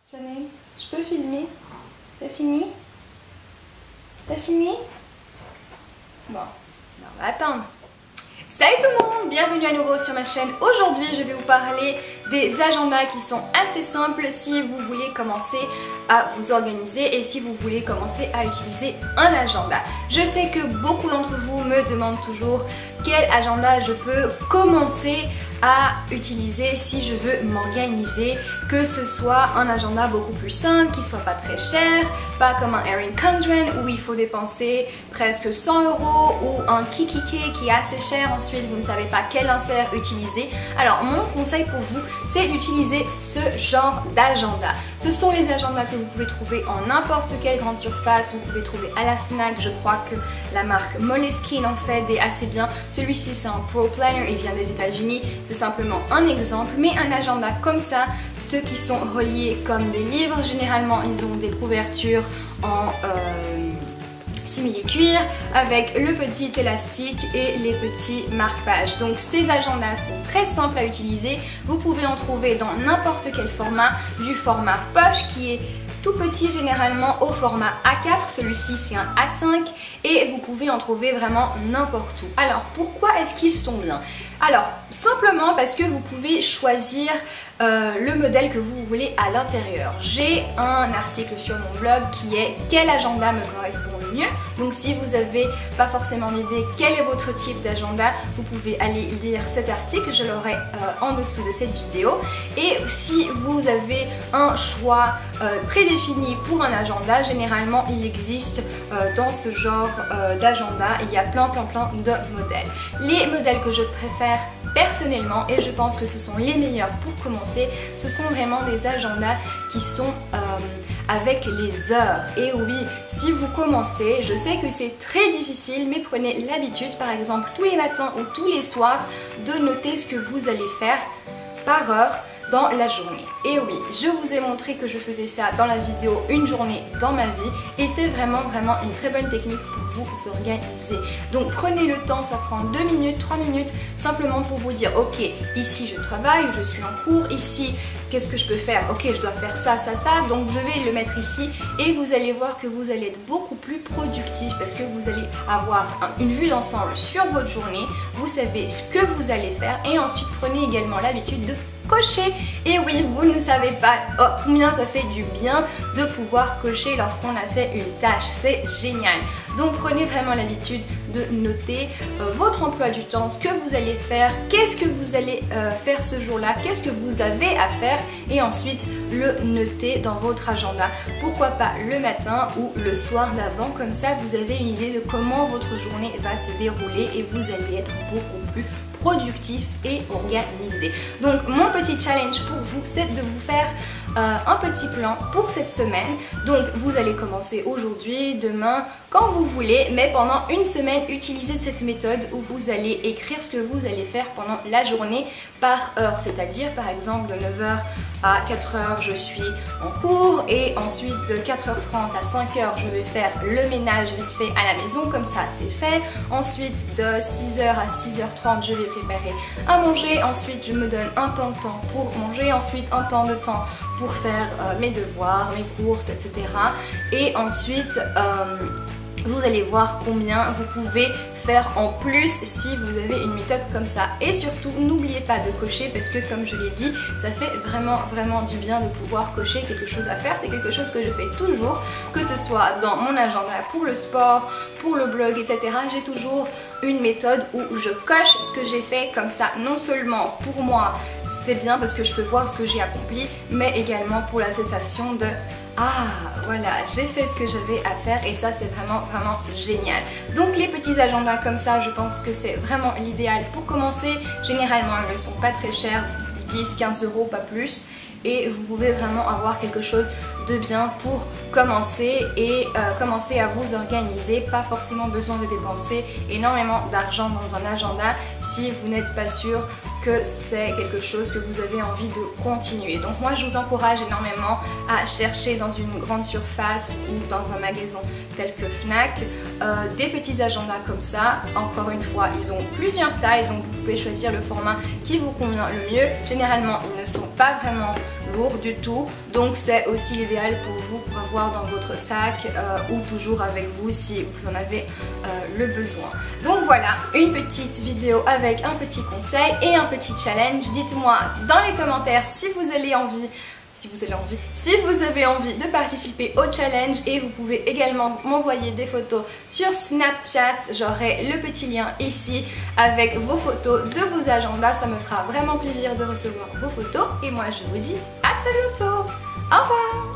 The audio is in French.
Chanel, je peux filmer? T'as fini? T'as fini? Bon, on va attendre. Salut tout le monde, bienvenue à nouveau sur ma chaîne. Aujourd'hui je vais vous parler des agendas qui sont assez simples si vous voulez commencer à vous organiser et si vous voulez commencer à utiliser un agenda. Je sais que beaucoup d'entre vous me demandent toujours quel agenda je peux commencer à utiliser si je veux m'organiser, que ce soit un agenda beaucoup plus simple, qui soit pas très cher, pas comme un Erin Condren où il faut dépenser presque 100 € ou un Kikki.K qui est assez cher, ensuite vous ne savez pas quel insert utiliser. Alors mon conseil pour vous c'est d'utiliser ce genre d'agenda. Ce sont les agendas que vous pouvez trouver en n'importe quelle grande surface, vous pouvez trouver à la Fnac, je crois que la marque Moleskine en fait des assez bien. Celui-ci c'est un Pro Planner, il vient des États-Unis, c'est simplement un exemple, mais un agenda comme ça, ceux qui sont reliés comme des livres, généralement ils ont des couvertures en simili-cuir avec le petit élastique et les petits marque-pages. Donc ces agendas sont très simples à utiliser, vous pouvez en trouver dans n'importe quel format, du format poche qui est tout petit généralement au format A4, celui-ci c'est un A5 et vous pouvez en trouver vraiment n'importe où. Alors pourquoi est-ce qu'ils sont bien? Alors simplement parce que vous pouvez choisir le modèle que vous voulez à l'intérieur. J'ai un article sur mon blog qui est quel agenda me correspond le mieux. Donc si vous n'avez pas forcément d'idée quel est votre type d'agenda, vous pouvez aller lire cet article, je l'aurai en dessous de cette vidéo. Et si vous avez un choix prédéfini pour un agenda, généralement il existe dans ce genre d'agenda, il y a plein de modèles. Les modèles que je préfère personnellement, et je pense que ce sont les meilleurs pour commencer, ce sont vraiment des agendas qui sont avec les heures. Et oui, si vous commencez, je sais que c'est très difficile, mais prenez l'habitude par exemple tous les matins ou tous les soirs de noter ce que vous allez faire par heure dans la journée. Et oui, je vous ai montré que je faisais ça dans la vidéo une journée dans ma vie et c'est vraiment une très bonne technique pour vous organiser. Donc prenez le temps, ça prend 2 minutes, 3 minutes simplement pour vous dire ok, ici je travaille, je suis en cours, ici qu'est-ce que je peux faire? Ok, je dois faire ça, donc je vais le mettre ici et vous allez voir que vous allez être beaucoup plus productif parce que vous allez avoir une vue d'ensemble sur votre journée, vous savez ce que vous allez faire et ensuite prenez également l'habitude de cocher. Et oui, vous ne savez pas combien ça fait du bien de pouvoir cocher lorsqu'on a fait une tâche, c'est génial. Donc prenez vraiment l'habitude de noter votre emploi du temps, ce que vous allez faire, qu'est-ce que vous allez faire ce jour-là, qu'est-ce que vous avez à faire et ensuite le noter dans votre agenda. Pourquoi pas le matin ou le soir d'avant, comme ça vous avez une idée de comment votre journée va se dérouler et vous allez être beaucoup plus productif et organisé. Donc mon petit challenge pour vous c'est de vous faire un petit plan pour cette semaine. Donc vous allez commencer aujourd'hui, demain, quand vous voulez, mais pendant une semaine utilisez cette méthode où vous allez écrire ce que vous allez faire pendant la journée par heure, c'est-à-dire par exemple de 9h à 4h je suis en cours et ensuite de 4h30 à 5h je vais faire le ménage vite fait à la maison, comme ça c'est fait. Ensuite de 6h à 6h30 je vais préparer à manger, ensuite je me donne un temps de temps pour manger, ensuite un temps de temps pour faire mes devoirs, mes courses, etc. Et ensuite vous allez voir combien vous pouvez faire en plus si vous avez une méthode comme ça. Et surtout n'oubliez pas de cocher parce que comme je l'ai dit, ça fait vraiment du bien de pouvoir cocher quelque chose à faire. C'est quelque chose que je fais toujours, que ce soit dans mon agenda pour le sport, pour le blog, etc. J'ai toujours une méthode où je coche ce que j'ai fait, comme ça non seulement pour moi c'est bien parce que je peux voir ce que j'ai accompli, mais également pour la sensation de ah voilà, j'ai fait ce que j'avais à faire et ça c'est vraiment génial. Donc les petits agendas comme ça, je pense que c'est vraiment l'idéal pour commencer. Généralement ils ne sont pas très chers, 10-15 €, pas plus. Et vous pouvez vraiment avoir quelque chose de bien pour commencer et commencer à vous organiser. Pas forcément besoin de dépenser énormément d'argent dans un agenda si vous n'êtes pas sûr que c'est quelque chose que vous avez envie de continuer. Donc moi je vous encourage énormément à chercher dans une grande surface ou dans un magasin tel que Fnac des petits agendas comme ça. Encore une fois, ils ont plusieurs tailles, donc vous pouvez choisir le format qui vous convient le mieux. Généralement ils ne sont pas vraiment lourd du tout, donc c'est aussi l'idéal pour vous pour avoir dans votre sac ou toujours avec vous si vous en avez le besoin. Donc voilà, une petite vidéo avec un petit conseil et un petit challenge. Dites-moi dans les commentaires si vous avez envie de participer au challenge, et vous pouvez également m'envoyer des photos sur Snapchat. J'aurai le petit lien ici avec vos photos de vos agendas. Ça me fera vraiment plaisir de recevoir vos photos et moi je vous dis à très bientôt. Au revoir.